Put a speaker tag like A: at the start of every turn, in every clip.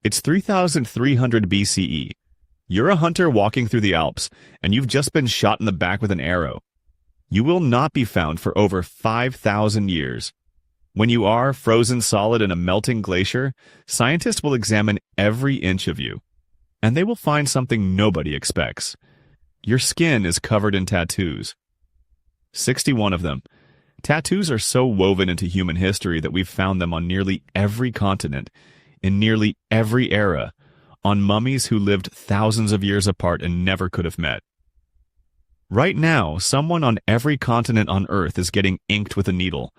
A: It's 3,300 BCE. You're a hunter walking through the Alps, and you've just been shot in the back with an arrow. You will not be found for over 5,000 years. When you are frozen solid in a melting glacier, scientists will examine every inch of you, and they will find something nobody expects. Your skin is covered in tattoos. 61 of them. Tattoos are so woven into human history that we've found them on nearly every continent, in nearly every era, on mummies who lived thousands of years apart and never could have met. Right now, someone on every continent on Earth is getting inked with a needle,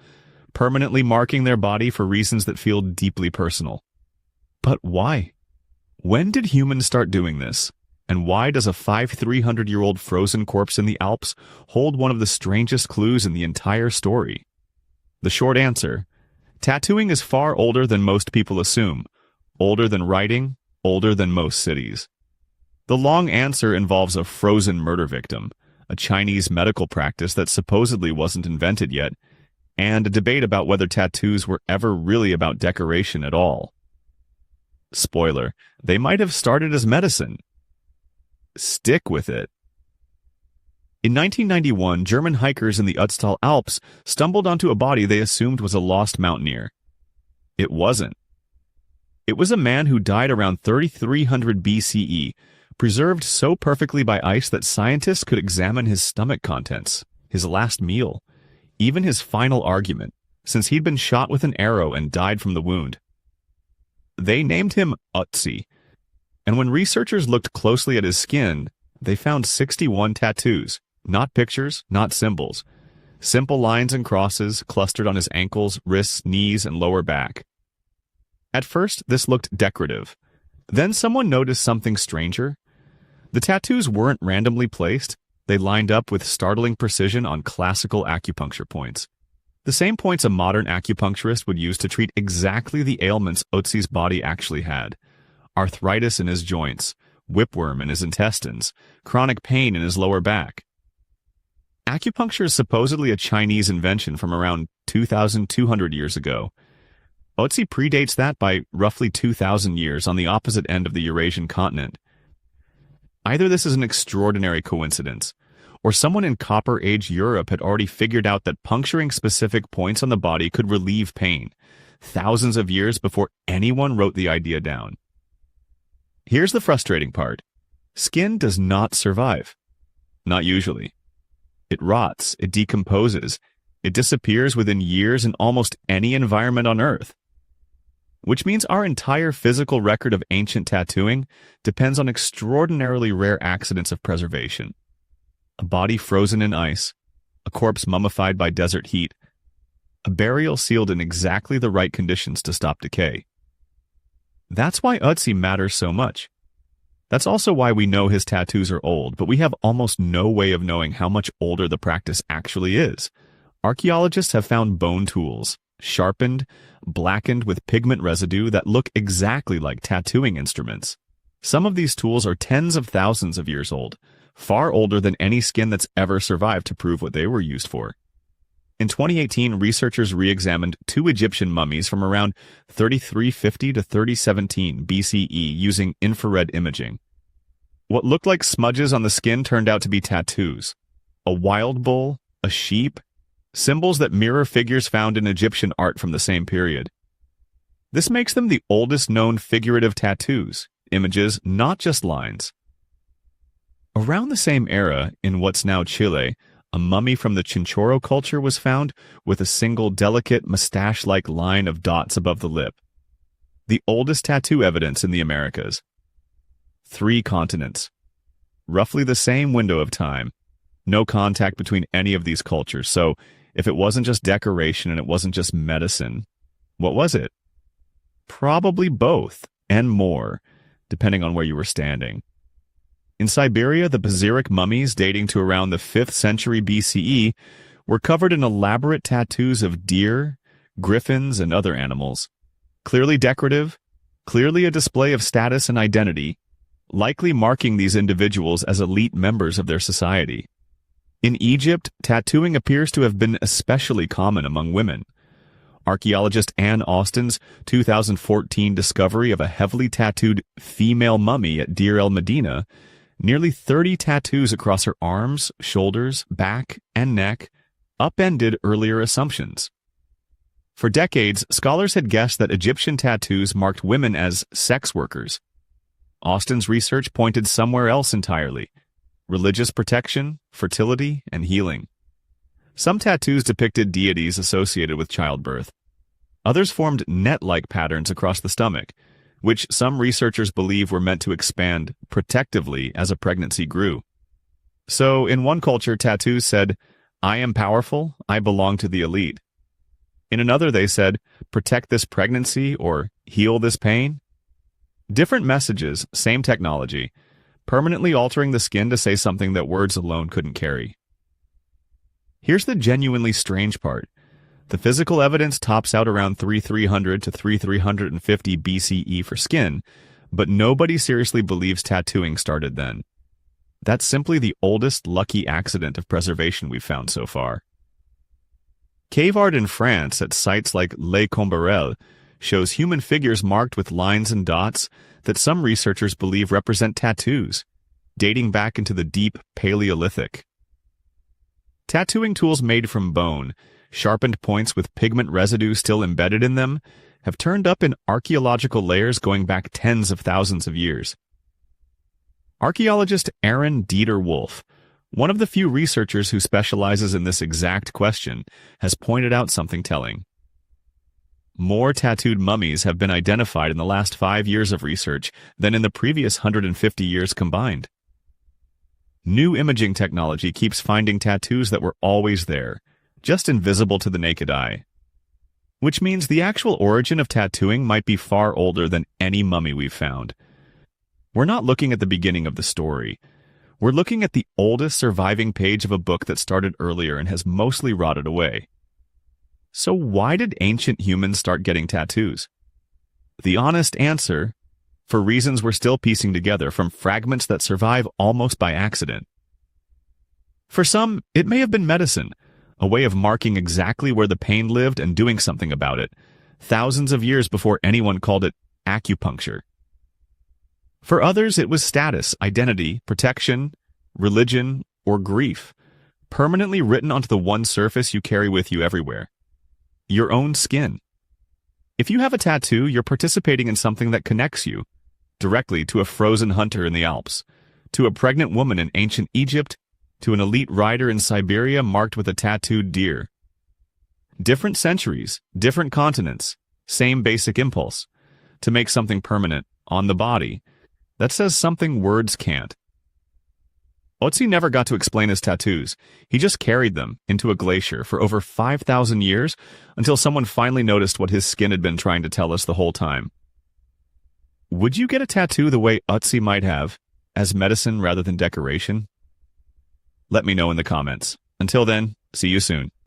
A: permanently marking their body for reasons that feel deeply personal. But why? When did humans start doing this? And why does a 5,300-year-old frozen corpse in the Alps hold one of the strangest clues in the entire story? The short answer: tattooing is far older than most people assume, older than writing, older than most cities. The long answer involves a frozen murder victim, a Chinese medical practice that supposedly wasn't invented yet, and a debate about whether tattoos were ever really about decoration at all. Spoiler, they might have started as medicine. Stick with it. In 1991, German hikers in the Ötztal Alps stumbled onto a body they assumed was a lost mountaineer. It wasn't. It was a man who died around 3,300 BCE, preserved so perfectly by ice that scientists could examine his stomach contents, his last meal, even his final argument, since he'd been shot with an arrow and died from the wound. They named him Ötzi, and when researchers looked closely at his skin, they found 61 tattoos, not pictures, not symbols. Simple lines and crosses clustered on his ankles, wrists, knees, and lower back. At first, this looked decorative. Then someone noticed something stranger. The tattoos weren't randomly placed. They lined up with startling precision on classical acupuncture points. The same points a modern acupuncturist would use to treat exactly the ailments Ötzi's body actually had: arthritis in his joints, whipworm in his intestines, chronic pain in his lower back. Acupuncture is supposedly a Chinese invention from around 2,200 years ago. Ötzi predates that by roughly 2,000 years on the opposite end of the Eurasian continent. Either this is an extraordinary coincidence, or someone in Copper Age Europe had already figured out that puncturing specific points on the body could relieve pain, thousands of years before anyone wrote the idea down. Here's the frustrating part. Skin does not survive. Not usually. It rots, it decomposes, it disappears within years in almost any environment on Earth. Which means our entire physical record of ancient tattooing depends on extraordinarily rare accidents of preservation. A body frozen in ice, a corpse mummified by desert heat, a burial sealed in exactly the right conditions to stop decay. That's why Ötzi matters so much. That's also why we know his tattoos are old, but we have almost no way of knowing how much older the practice actually is. Archaeologists have found bone tools, sharpened, blackened with pigment residue that look exactly like tattooing instruments. Some of these tools are tens of thousands of years old, far older than any skin that's ever survived to prove what they were used for. In 2018, researchers re-examined 2 Egyptian mummies from around 3350 to 3017 BCE using infrared imaging. What looked like smudges on the skin turned out to be tattoos. A wild bull, a sheep, symbols that mirror figures found in Egyptian art from the same period. This makes them the oldest known figurative tattoos, images, not just lines. Around the same era, in what's now Chile, a mummy from the Chinchorro culture was found with a single delicate mustache-like line of dots above the lip. The oldest tattoo evidence in the Americas. 3 continents. Roughly the same window of time. No contact between any of these cultures, so if it wasn't just decoration and it wasn't just medicine, what was it? Probably both, and more, depending on where you were standing. In Siberia, the Pazyryk mummies, dating to around the 5th century BCE, were covered in elaborate tattoos of deer, griffins, and other animals. Clearly decorative, clearly a display of status and identity, likely marking these individuals as elite members of their society. In Egypt, tattooing appears to have been especially common among women. Archaeologist Ann Austin's 2014 discovery of a heavily tattooed female mummy at Deir el-Medina, nearly 30 tattoos across her arms, shoulders, back, and neck, upended earlier assumptions. For decades, scholars had guessed that Egyptian tattoos marked women as sex workers. Austin's research pointed somewhere else entirely: religious protection, fertility, and healing. Some tattoos depicted deities associated with childbirth. Others formed net-like patterns across the stomach, which some researchers believe were meant to expand protectively as a pregnancy grew. So, in one culture, tattoos said, "I am powerful, I belong to the elite." In another, they said, "Protect this pregnancy," or "Heal this pain." Different messages, same technology, permanently altering the skin to say something that words alone couldn't carry. Here's the genuinely strange part. The physical evidence tops out around 3300 to 3350 BCE for skin, but nobody seriously believes tattooing started then. That's simply the oldest lucky accident of preservation we've found so far. Cave art in France at sites like Les Combarelles shows human figures marked with lines and dots that some researchers believe represent tattoos, dating back into the deep Paleolithic. Tattooing tools made from bone, sharpened points with pigment residue still embedded in them, have turned up in archaeological layers going back tens of thousands of years. Archaeologist Aaron Dieter Wolf, one of the few researchers who specializes in this exact question, has pointed out something telling. More tattooed mummies have been identified in the last 5 years of research than in the previous 150 years combined. New imaging technology keeps finding tattoos that were always there, just invisible to the naked eye. Which means the actual origin of tattooing might be far older than any mummy we've found. We're not looking at the beginning of the story. We're looking at the oldest surviving page of a book that started earlier and has mostly rotted away. So why did ancient humans start getting tattoos? The honest answer: for reasons we're still piecing together from fragments that survive almost by accident. For some, it may have been medicine, a way of marking exactly where the pain lived and doing something about it, thousands of years before anyone called it acupuncture. For others, it was status, identity, protection, religion, or grief, permanently written onto the one surface you carry with you everywhere: your own skin. If you have a tattoo, you're participating in something that connects you directly to a frozen hunter in the Alps, to a pregnant woman in ancient Egypt, to an elite rider in Siberia marked with a tattooed deer. Different centuries, different continents, same basic impulse: to make something permanent on the body that says something words can't. Ötzi never got to explain his tattoos. He just carried them into a glacier for over 5,000 years until someone finally noticed what his skin had been trying to tell us the whole time. Would you get a tattoo the way Ötzi might have, as medicine rather than decoration? Let me know in the comments. Until then, see you soon.